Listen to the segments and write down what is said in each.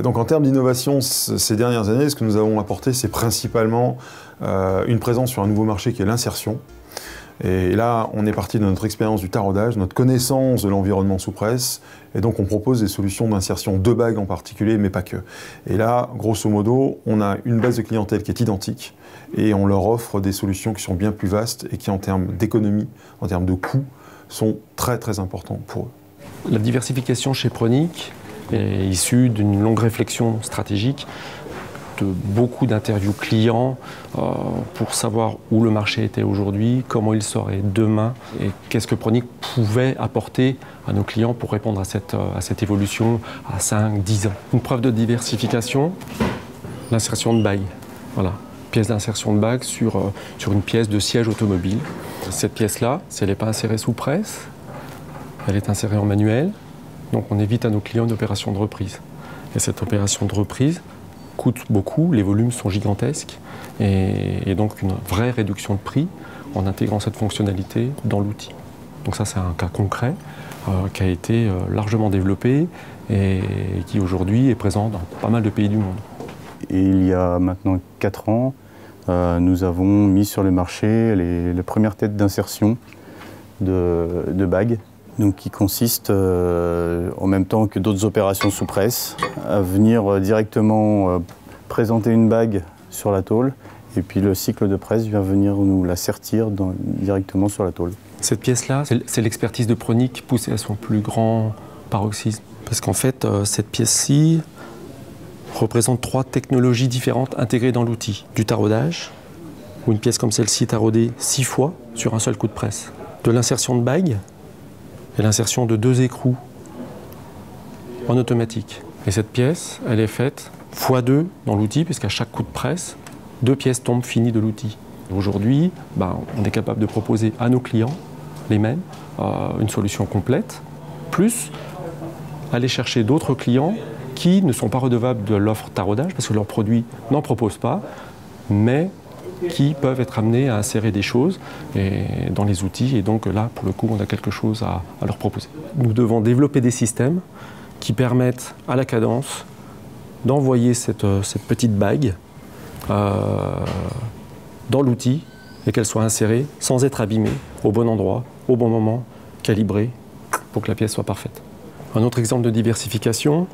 Donc en termes d'innovation, ces dernières années, ce que nous avons apporté, c'est principalement une présence sur un nouveau marché qui est l'insertion. Et là, on est parti de notre expérience du taraudage, notre connaissance de l'environnement sous presse, et donc on propose des solutions d'insertion de bagues en particulier, mais pas que. Et là, grosso modo, on a une base de clientèle qui est identique, et on leur offre des solutions qui sont bien plus vastes et qui, en termes d'économie, en termes de coûts, sont très très importants pour eux. La diversification chez Pronic est issue d'une longue réflexion stratégique, de beaucoup d'interviews clients pour savoir où le marché était aujourd'hui, comment il serait demain et qu'est-ce que Pronic pouvait apporter à nos clients pour répondre à cette évolution à 5-10 ans. Une preuve de diversification, l'insertion de bagues. Voilà, pièce d'insertion de bagues sur une pièce de siège automobile. Cette pièce-là, si elle n'est pas insérée sous presse, elle est insérée en manuel, donc on évite à nos clients une opération de reprise. Et cette opération de reprise coûte beaucoup, les volumes sont gigantesques et donc une vraie réduction de prix en intégrant cette fonctionnalité dans l'outil. Donc ça c'est un cas concret qui a été largement développé et qui aujourd'hui est présent dans pas mal de pays du monde. Et il y a maintenant 4 ans, nous avons mis sur le marché les premières têtes d'insertion de bagues, donc qui consistent, en même temps que d'autres opérations sous presse, à venir directement présenter une bague sur la tôle, et puis le cycle de presse vient venir nous la sertir directement sur la tôle. Cette pièce-là, c'est l'expertise de Pronic poussée à son plus grand paroxysme. Parce qu'en fait, cette pièce-ci représente 3 technologies différentes intégrées dans l'outil. Du taraudage, où une pièce comme celle-ci est taraudée 6 fois sur un seul coup de presse. De l'insertion de bagues, et l'insertion de 2 écrous en automatique. Et cette pièce, elle est faite x2 dans l'outil, puisqu'à chaque coup de presse, 2 pièces tombent finies de l'outil. Aujourd'hui, on est capable de proposer à nos clients, les mêmes, une solution complète, plus aller chercher d'autres clients qui ne sont pas redevables de l'offre taraudage, parce que leurs produits n'en proposent pas, mais qui peuvent être amenés à insérer des choses dans les outils. Et donc là, pour le coup, on a quelque chose à leur proposer. Nous devons développer des systèmes qui permettent à la cadence d'envoyer cette petite bague dans l'outil et qu'elle soit insérée sans être abîmée, au bon endroit, au bon moment, calibrée, pour que la pièce soit parfaite. Un autre exemple de diversification,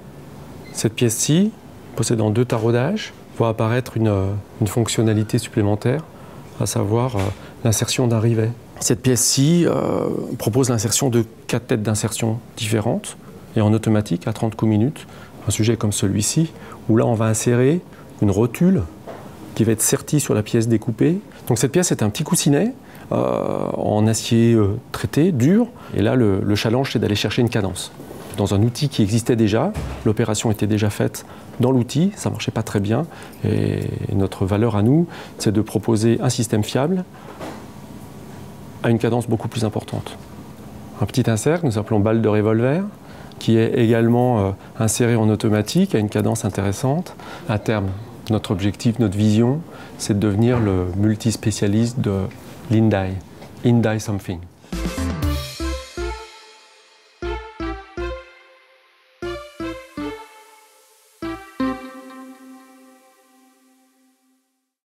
cette pièce-ci, possédant 2 taraudages, va apparaître une fonctionnalité supplémentaire, à savoir l'insertion d'un rivet. Cette pièce-ci propose l'insertion de 4 têtes d'insertion différentes et en automatique à 30 coups minutes. Un sujet comme celui-ci, où là on va insérer une rotule qui va être sertie sur la pièce découpée. Donc cette pièce est un petit coussinet en acier traité, dur. Et là le challenge c'est d'aller chercher une cadence. Dans un outil qui existait déjà, l'opération était déjà faite dans l'outil, ça ne marchait pas très bien. Et notre valeur à nous, c'est de proposer un système fiable à une cadence beaucoup plus importante. Un petit insert que nous appelons balle de revolver, qui est également inséré en automatique à une cadence intéressante. À terme, notre objectif, notre vision, c'est de devenir le multispécialiste de l'InDie, InDie Something.